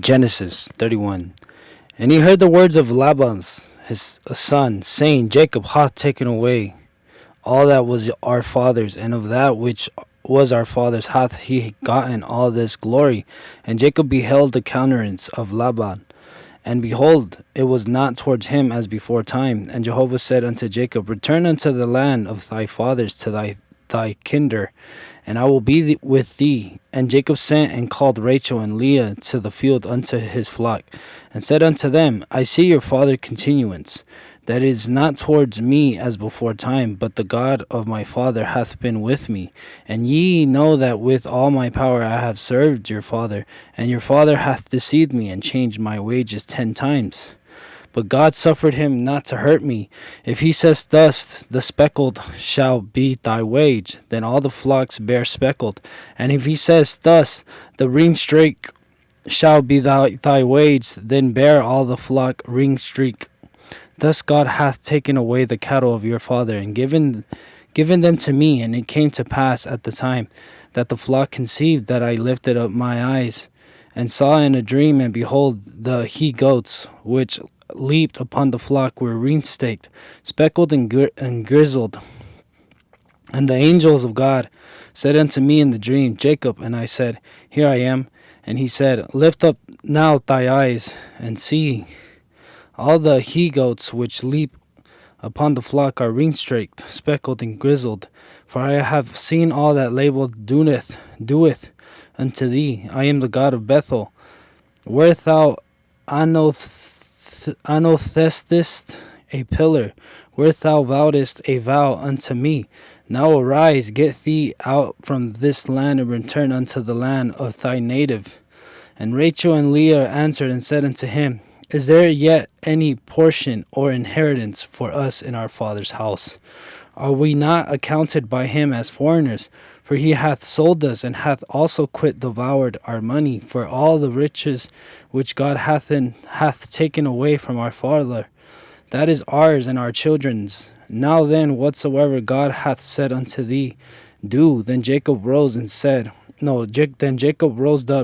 Genesis 31. And he heard the words of Laban, his son, saying, Jacob hath taken away all that was our father's, and of that which was our father's hath he gotten all this glory. And Jacob beheld the countenance of Laban, and behold, it was not towards him as before time. And Jehovah said unto Jacob, Return unto the land of thy fathers, to thy kinder, and I will be with thee. And Jacob sent and called Rachel and Leah to the field unto his flock, and said unto them, I see your father continuance, that it is not towards me as before time, but the God of my father hath been with me. And ye know that with all my power I have served your father, and your father hath deceived me, and changed my wages 10 times. But God suffered him not to hurt me. If he says thus, the speckled shall be thy wage, then all the flocks bear speckled. And if he says thus, the ringstreak shall be thy wage, then bear all the flock ringstreak. Thus God hath taken away the cattle of your father, and given them to me. And it came to pass at the time that the flock conceived, that I lifted up my eyes, and saw in a dream, and behold, the he goats which leaped upon the flock were ring-staked, speckled and grizzled. And the angels of God said unto me in the dream, Jacob. And I said, Here I am. And he said, Lift up now thy eyes, and see. All the he goats which leap upon the flock are ring-straked, speckled, and grizzled. For I have seen all that Laban doeth unto thee. I am the God of Bethel, where thou anothestest a pillar, where thou vowedest a vow unto me. Now arise, get thee out from this land, and return unto the land of thy native. And Rachel and Leah answered and said unto him, Is there yet any portion or inheritance for us in our father's house? Are we not accounted by him as foreigners? For he hath sold us, and hath also devoured our money, for all the riches which God hath taken away from our father. That is ours and our children's. Now then, whatsoever God hath said unto thee, do. Then Jacob rose up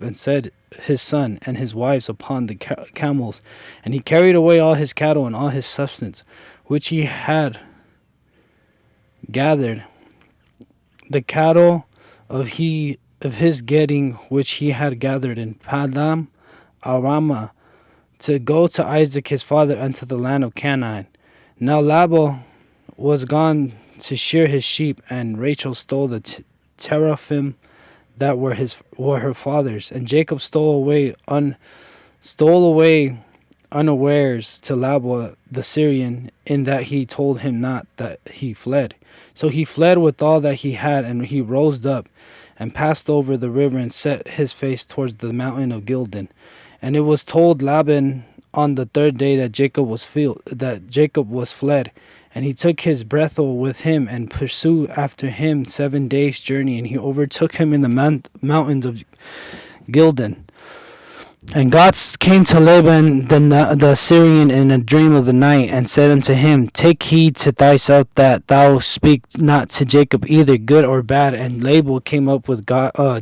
and set his son and his wives upon the camels, and he carried away all his cattle and all his substance, which he had gathered, the cattle of his getting which he had gathered in Padam Arama, to go to Isaac his father unto the land of Canaan. Now Laban was gone to shear his sheep, and Rachel stole the teraphim that were her father's. And Jacob stole away unawares to Laban the Syrian, in that he told him not that he fled. So he fled with all that he had, and he rose up and passed over the river, and set his face towards the mountain of Gildan. And it was told Laban on the 3rd day that Jacob was fled. And he took his Bethel with him, and pursued after him 7 days' journey, and he overtook him in the mountains of Gildan. And God came to Laban the Syrian in a dream of the night, and said unto him, Take heed to thyself that thou speak not to Jacob either good or bad. And Laban came up with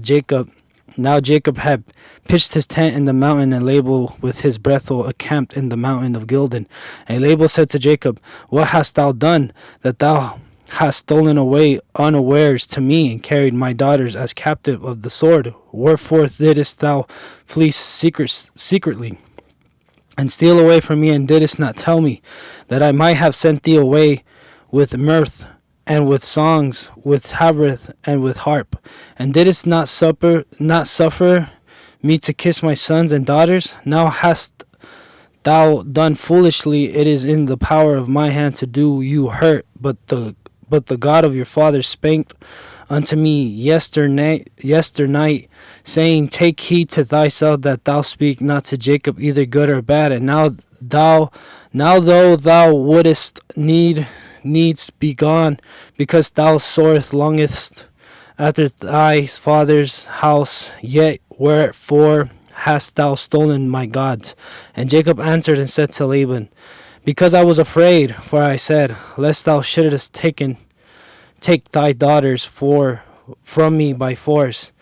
Jacob. Now Jacob had pitched his tent in the mountain, and Laban with his Bethel encamped in the mountain of Gildan. And Laban said to Jacob, What hast thou done, that thou hast stolen away unawares to me, and carried my daughters as captive of the sword? Wherefore didst thou flee secretly, and steal away from me, and didst not tell me, that I might have sent thee away with mirth, and with songs, with tabret, and with harp? And didst not suffer me to kiss my sons and daughters? Now hast thou done foolishly. It is in the power of my hand to do you hurt, but the God of your father spake unto me yesternight, saying, Take heed to thyself that thou speak not to Jacob either good or bad. And now though thou wouldest needs be gone, because thou sorest longest after thy father's house, yet wherefore hast thou stolen my gods? And Jacob answered and said to Laban, Because I was afraid, for I said, Lest thou shouldest take thy daughters from me by force.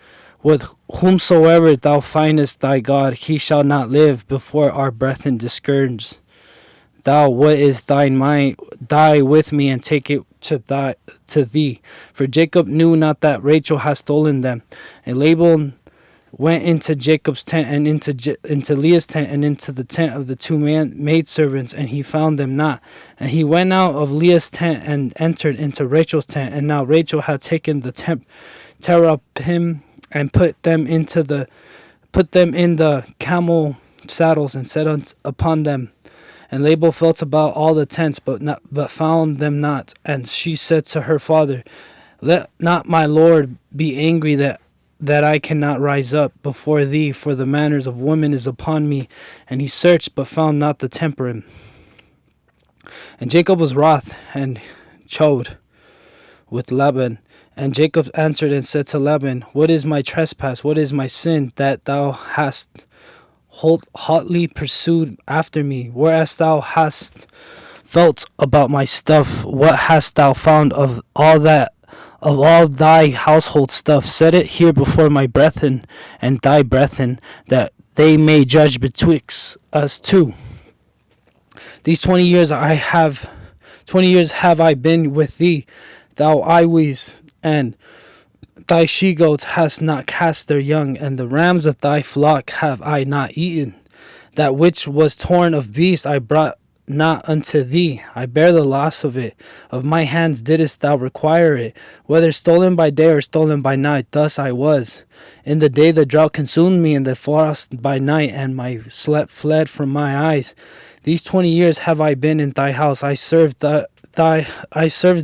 With whomsoever thou findest thy God, he shall not live before our brethren discourage. Thou, what is thine mind, die with me and take it to thee. For Jacob knew not that Rachel had stolen them. And Laban went into Jacob's tent and into Leah's tent and into the tent of the two maidservants, and he found them not. And he went out of Leah's tent and entered into Rachel's tent. And now Rachel had taken the teraphim and put them in the camel saddles and set upon them. And Laban felt about all the tents, but found them not. And she said to her father, let not my lord be angry that I cannot rise up before thee, for the manners of women is upon me. And he searched, but found not the temper. And Jacob was wroth and chode with Laban. And Jacob answered and said to Laban, what is my trespass? What is my sin that thou hast hotly pursued after me? Whereas thou hast felt about my stuff, what hast thou found of all thy household stuff? Set it here before my brethren and thy brethren, that they may judge betwixt us two. These 20 years have I been with thee, thou always, and thy she-goats hast not cast their young, and the rams of thy flock have I not eaten. That which was torn of beast I brought not unto thee. I bear the loss of it. Of my hands didst thou require it, whether stolen by day or stolen by night. Thus I was. In the day the drought consumed me, and the frost by night, and my sleep fled from my eyes. These 20 years have I been in thy house. I served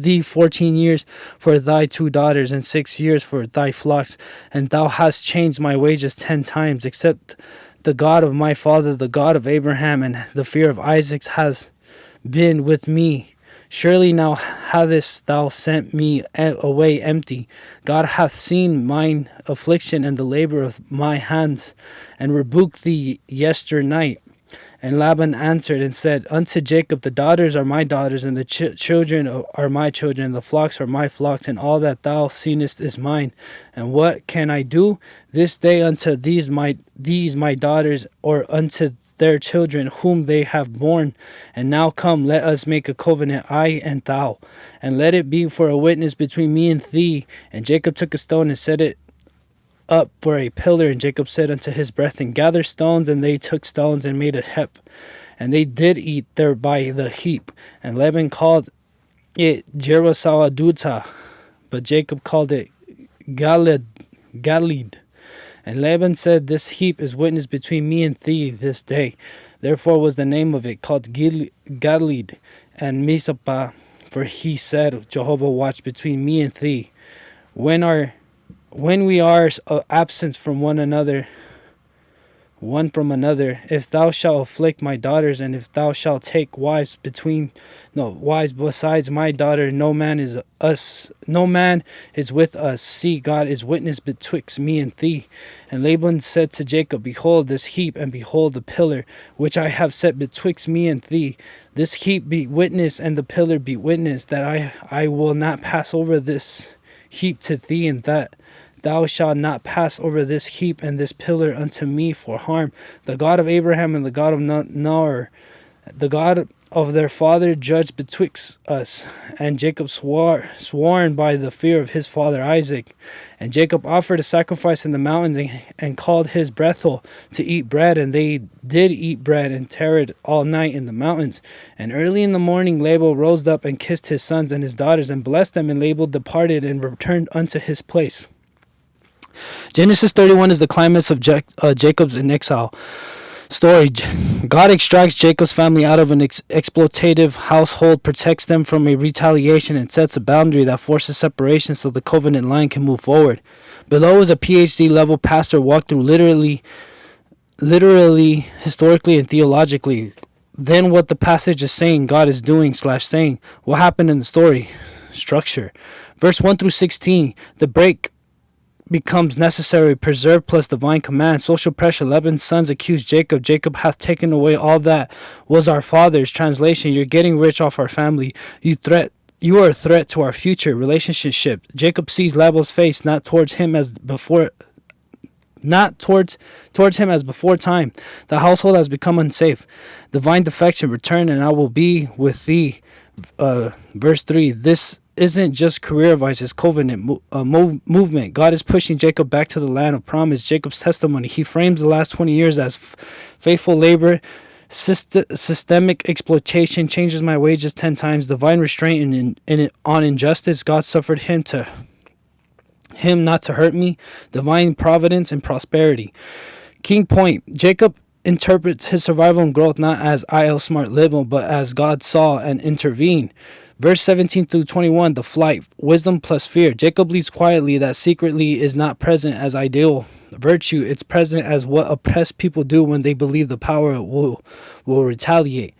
thee 14 years for thy 2 daughters, and 6 years for thy flocks, and thou hast changed my wages 10 times, except the God of my father, the God of Abraham, and the fear of Isaac has been with me. Surely now hadst thou sent me away empty. God hath seen mine affliction and the labor of my hands, and rebuked thee yesternight. And Laban answered and said unto Jacob, the daughters are my daughters, and the children are my children, and the flocks are my flocks, and all that thou seest is mine. And what can I do this day unto these my daughters, or unto their children whom they have borne? And now come, let us make a covenant, I and thou, and let it be for a witness between me and thee. And Jacob took a stone and set it up for a pillar. And Jacob said unto his brethren, gather stones. And they took stones and made a heap, and they did eat there by the heap. And Laban called it Jerusalem, but Jacob called it Galid. And Laban said, this heap is witness between me and thee this day. Therefore was the name of it called Galid and Mizpah, for he said, Jehovah watch between me and thee, when we are absent from one from another. If thou shalt afflict my daughters, and if thou shalt take wives besides my daughter, no man is with us. See, God is witness betwixt me and thee. And Laban said to Jacob, behold this heap, and behold the pillar which I have set betwixt me and thee. This heap be witness, and the pillar be witness, that I will not pass over this heap to thee, and that thou shalt not pass over this heap and this pillar unto me for harm. The God of Abraham and the God of Nahor, the God of their father, judged betwixt us. And Jacob sworn by the fear of his father Isaac. And Jacob offered a sacrifice in the mountains, and called his Bethel to eat bread. And they did eat bread and tarried all night in the mountains. And early in the morning Laban rose up and kissed his sons and his daughters, and blessed them. And Laban departed and returned unto his place. Genesis 31 is the climax of Jacob's in exile story. God extracts Jacob's family out of an exploitative household, protects them from a retaliation, and sets a boundary that forces separation so the covenant line can move forward. Below is a PhD level pastor walked through literally, historically, and theologically. Then what the passage is saying, God is doing / saying. What happened in the story? Structure. Verse 1 through 16, the break becomes necessary, preserve plus divine command. Social pressure. Laban's sons accuse Jacob. Jacob hath taken away all that was our father's. Translation, you're getting rich off our family. You are a threat to our future relationship. Jacob sees Laban's face, not towards him as before not towards him as before time. The household has become unsafe. Divine defection, return, and I will be with thee. Verse 3. This isn't just career advice, it's covenant movement. God is pushing Jacob back to the land of promise. Jacob's testimony. He frames the last 20 years as faithful labor. Systemic exploitation changes my wages 10 times. Divine restraint on injustice. God suffered him not to hurt me. Divine providence and prosperity. King point. Jacob interprets his survival and growth not as IL smart libel, but as God saw and intervened. Verse 17 through 21, the flight. Wisdom plus fear. Jacob leaves quietly. That secretly is not present as ideal virtue. It's present as what oppressed people do when they believe the power will retaliate.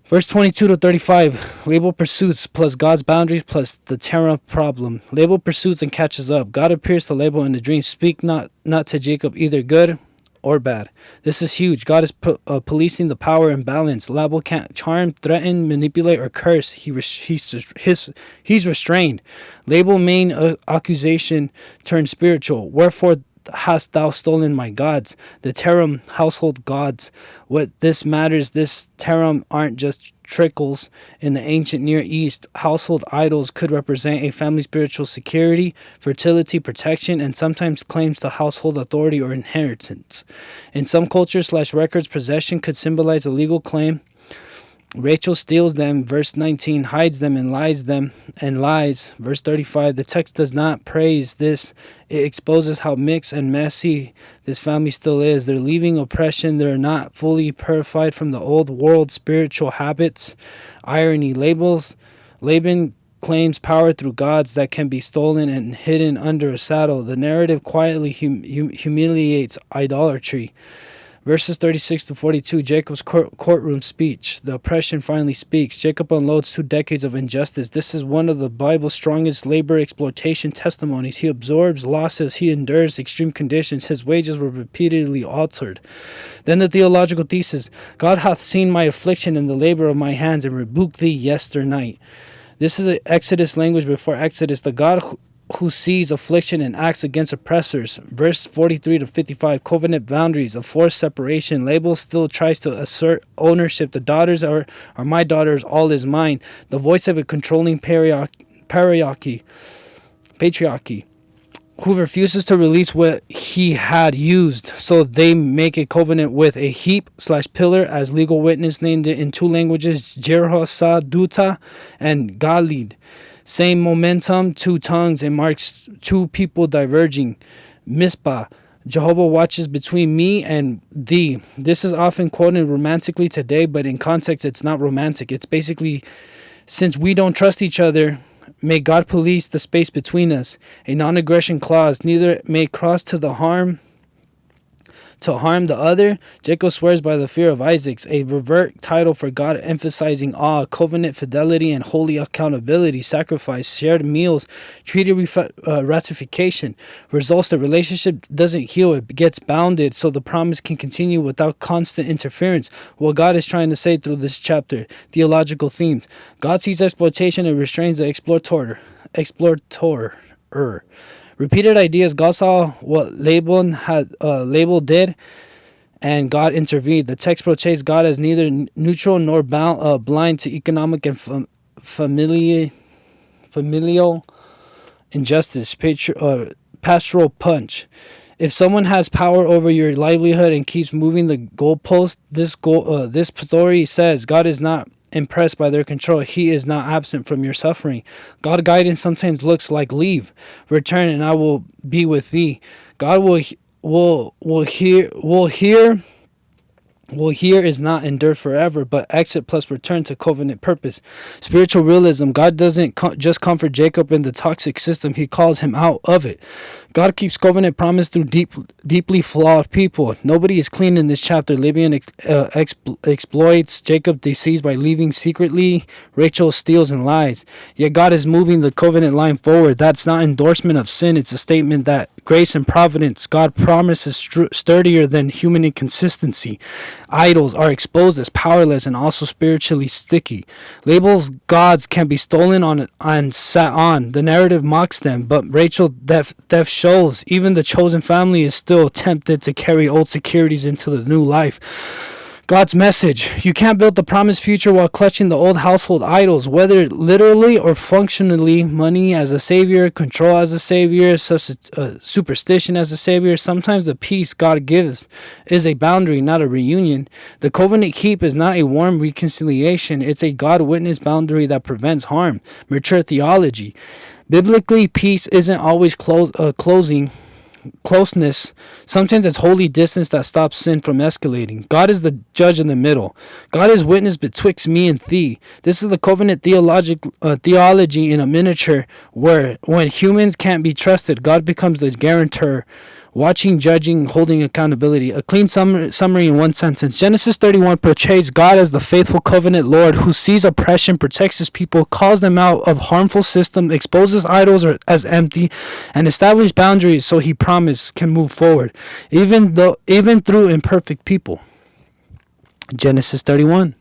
Verse 22 to 35, label pursuits plus God's boundaries plus the Terah problem. Label pursuits and catches up. God appears to Label in the dream. Speak not to Jacob, either good or bad. This is huge. God is policing the power and balance. Label can't charm, threaten, manipulate, or curse. He's restrained. Label main accusation turned spiritual. Wherefore hast thou stolen my gods? The Terah household gods. What this matters, this Terah aren't just trickles. In the ancient Near East, household idols could represent a family's spiritual security, fertility, protection, and sometimes claims to household authority or inheritance. In some cultures / records, possession could symbolize a legal claim. Rachel steals them, verse 19, hides them and lies, verse 35. The text does not praise this. It exposes how mixed and messy this family still is. They're leaving oppression. They're not fully purified from the old world spiritual habits. Irony. Laban claims power through gods that can be stolen and hidden under a saddle. The narrative quietly humiliates idolatry. Verses 36 to 42, Jacob's courtroom speech. The oppression finally speaks. Jacob unloads 2 decades of injustice. This is one of the Bible's strongest labor exploitation testimonies. He absorbs losses. He endures extreme conditions. His wages were repeatedly altered. Then the theological thesis. God hath seen my affliction and the labor of my hands and rebuked thee yesternight. This is Exodus language before Exodus. The God who sees affliction and acts against oppressors. Verse 43 to 55, covenant boundaries, a forced separation. Label still tries to assert ownership. The daughters are my daughters, all is mine. The voice of a controlling patriarchy, who refuses to release what he had used. So they make a covenant with a heap / pillar, as legal witness named it in 2 languages, Jehosaduta and Galid. Same momentum, 2 tongues, and marks 2 people diverging. Mizpah, Jehovah watches between me and thee. This is often quoted romantically today, but in context it's not romantic. It's basically, since we don't trust each other, may God police the space between us. A non-aggression clause, neither may cross to harm the other. Jacob swears by the fear of Isaac, a revert title for God, emphasizing awe, covenant fidelity, and holy accountability. Sacrifice, shared meals, treaty ratification. Results, the relationship doesn't heal, it gets bounded so the promise can continue without constant interference. What God is trying to say through this chapter. Theological themes. God sees exploitation and restrains the exploiter. Repeated ideas. God saw what Label did, and God intervened. The text portrays God as neither neutral nor blind to economic and familial injustice. Pastoral punch. If someone has power over your livelihood and keeps moving the goalpost, this story says God is not impressed by their control. He is not absent from your suffering. God guidance sometimes looks like leave, return, and I will be with thee. God will hear is not endure forever, but exit plus return to covenant purpose. Spiritual realism. God doesn't just comfort Jacob in the toxic system. He calls him out of it. God keeps covenant promise through deeply flawed people. Nobody is clean in this chapter. Laban exploits. Jacob deceives by leaving secretly. Rachel steals and lies. Yet God is moving the covenant line forward. That's not endorsement of sin. It's a statement that grace and providence. God promise is sturdier than human inconsistency. Idols are exposed as powerless and also spiritually sticky. Labels gods can be stolen on and sat on. The narrative mocks them, but Rachel death shows even the chosen family is still tempted to carry old securities into the new life. God's message. You can't build the promised future while clutching the old household idols, whether literally or functionally. Money as a savior, control as a savior, superstition as a savior. Sometimes the peace God gives is a boundary, not a reunion. The covenant keep is not a warm reconciliation. It's a God-witnessed boundary that prevents harm. Mature theology. Biblically, peace isn't always closeness. Sometimes it's holy distance that stops sin from escalating. God is the judge in the middle. God is witness betwixt me and thee. This is the covenant theology in a miniature, where when humans can't be trusted, God becomes the guarantor, watching, judging, holding accountability. A clean summary in one sentence. Genesis 31 portrays God as the faithful covenant Lord who sees oppression, protects his people, calls them out of harmful systems, exposes idols as empty, and establishes boundaries so he promised can move forward, even through imperfect people. Genesis 31.